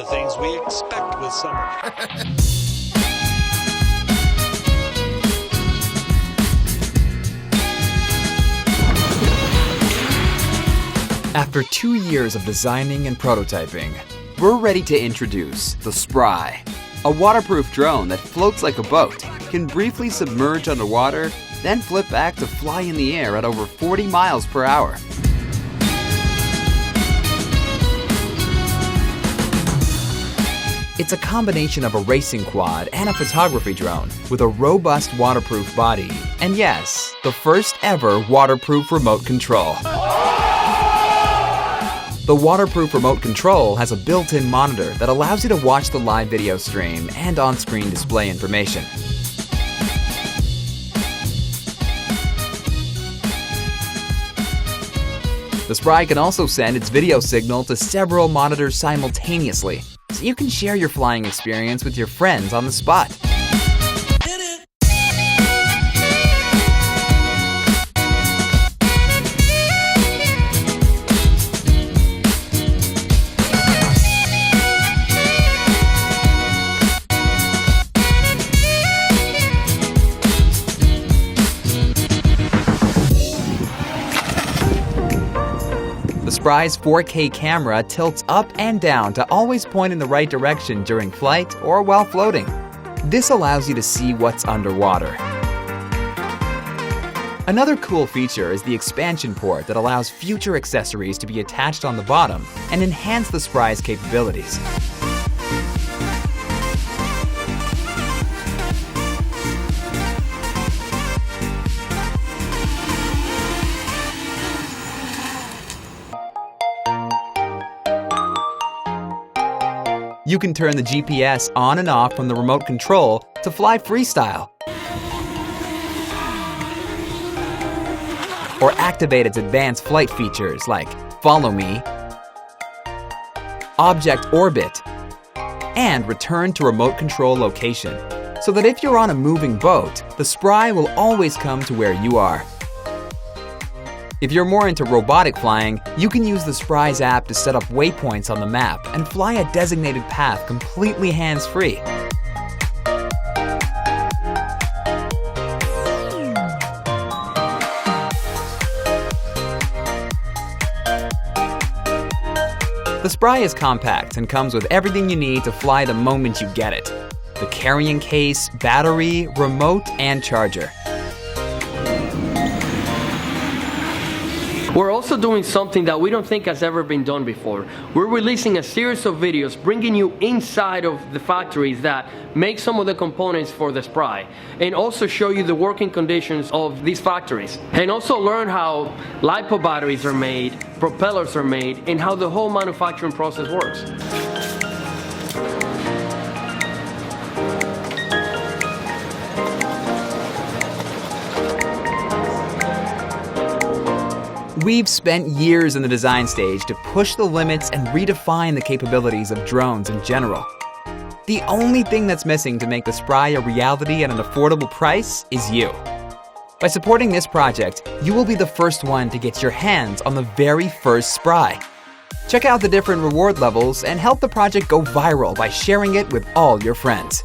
things we expect with summer. After 2 years of designing and prototyping, we're ready to introduce the Spry, a waterproof drone that floats like a boat, can briefly submerge underwater, then flip back to fly in the air at over 40 miles per hour. It's a combination of a racing quad and a photography drone with a robust waterproof body, and yes, the first ever waterproof remote control. The waterproof remote control has a built-in monitor that allows you to watch the live video stream and on-screen display information. The Spry can also send its video signal to several monitors simultaneously, so you can share your flying experience with your friends on the spot. The Spry's 4K camera tilts up and down to always point in the right direction during flight or while floating. This allows you to see what's underwater. Another cool feature is the expansion port that allows future accessories to be attached on the bottom and enhance the Spry's capabilities. You can turn the GPS on and off from the remote control to fly freestyle, or activate its advanced flight features like Follow Me, Object Orbit, and Return to Remote Control Location, so that if you're on a moving boat, the Spry will always come to where you are. If you're more into robotic flying, you can use the Spry's app to set up waypoints on the map and fly a designated path completely hands-free. The Spry is compact and comes with everything you need to fly the moment you get it: the carrying case, battery, remote, and charger. We're also doing something that we don't think has ever been done before. We're releasing a series of videos bringing you inside of the factories that make some of the components for the Spry, and also show you the working conditions of these factories, and also learn how LiPo batteries are made, propellers are made, and how the whole manufacturing process works. We've spent years in the design stage to push the limits and redefine the capabilities of drones in general. The only thing that's missing to make the Spry a reality at an affordable price is you. By supporting this project, you will be the first one to get your hands on the very first Spry. Check out the different reward levels and help the project go viral by sharing it with all your friends.